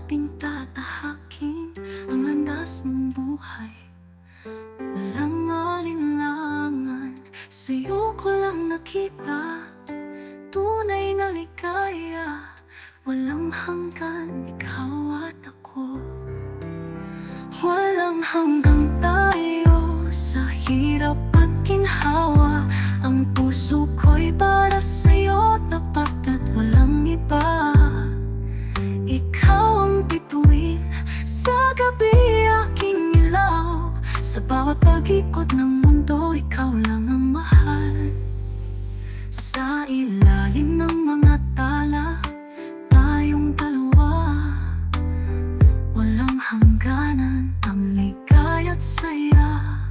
nating tatahakin ang landas ng buhay. Walang alinlangan, sa'yo ko lang nakita tunay na ligaya. Walang hanggan, ikaw at ako. Walang hanggang tayo sa hirap at ginhawa. Ang puso ko'y para sa'yo, tapat at walang iba. Ikaw ang bituin sa gabi, aking ilaw. Sa bawat pag-ikot ng mundo, ikaw lang ang mahal. Sa ilalim ng mga tala, tayong dalawa. Walang hangganan, ang ligaya't saya.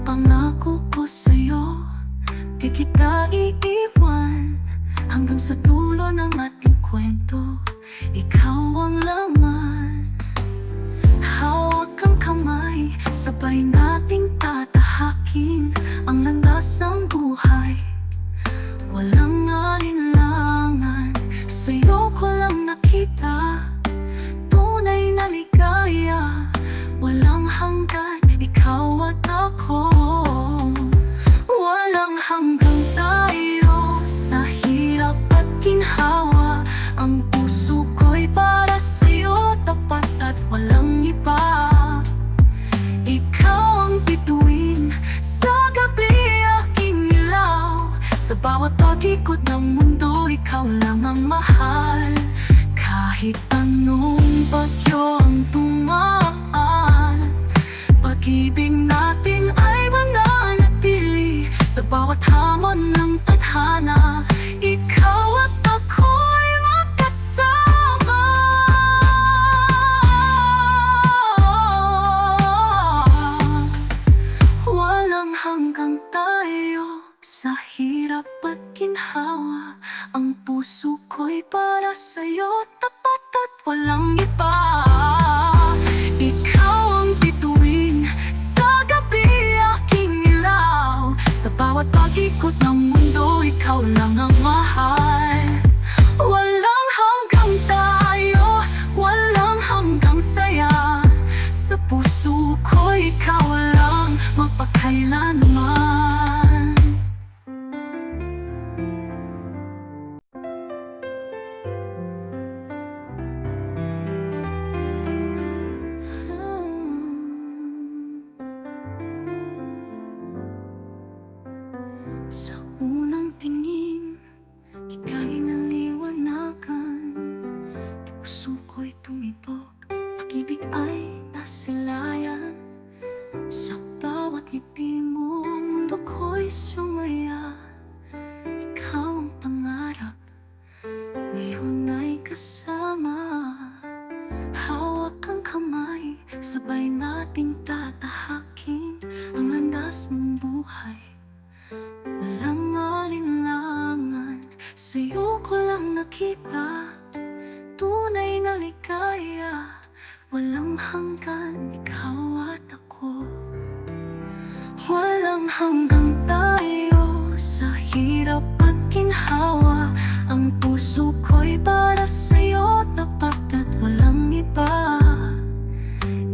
Pangako ko sa'yo, di kita iiwan hanggang sa dulo ng ating kwento. Ikaw ang laman, hawak ang kamay, sabay nating tatahakin ang landas ng buhay. Walang alinlangan, sa'yo ko lang nakita tunay na ligaya. Walang hanggan, ikaw at ako. Walang hanggang tayo sa hirap at ginhawa. Ang puso ko'y para sa'yo, tapat at walang iba. Ikaw ang bituin sa gabi, aking ilaw. Sa bawat pag-ikot ng mundo, ikaw lang ang mahal. Kahit anong bagyo ang dumaan, pag-ibig natin ay mananatili. Sa bawat hamon ng tadhana, ikaw at ako'y magkasama. Walang hanggang tayo sa hirap at ginhawa. Ang puso ko'y para sa'yo, tapat at walang iba. Ikaw ang bituin sa gabi, aking ilaw. Sa bawat pag-ikot ng mundo, ikaw lang ang mahal. Walang hanggang tayo, walang hanggang saya. Sa puso ko, ikaw lang magpakailanman. Sa unang tingin, ika'y naliwanagan. Puso ko'y tumibok, pag-ibig ay nasilayan. Sa bawat ngiti mo, ang mundo ko'y sumaya. Ikaw ang pangarap, ngayon ay kasama. Hawak ang kamay, sabay nating tatahakin ang landas ng buhay. Walang alinlangan, sa'yo ko lang nakita tunay na ligaya. Walang hanggan, ikaw at ako. Walang hanggang tayo sa hirap at ginhawa. Ang puso ko'y para sa'yo, tapat at walang iba.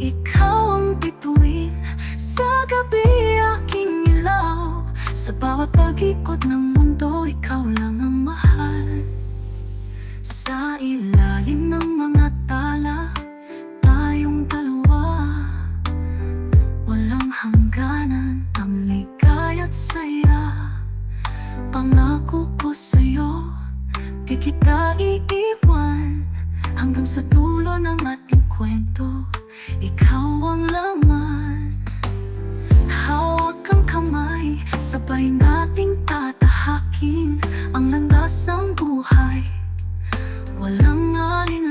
Ikaw ang bituin sa gabi, aking ilaw. Sa bawat pag-ikot ng mundo, ikaw lang ang mahal. Sa ilalim ng mga tala, tayong dalawa. Walang hangganan, ang ligaya't saya. Pangako ko sa'yo, di kita iiwan hanggang sa dulo ng ating kwento. Ikaw ang laman, hawak ang kamay, sabay nating tatahakin ang landas ng buhay. Walang alin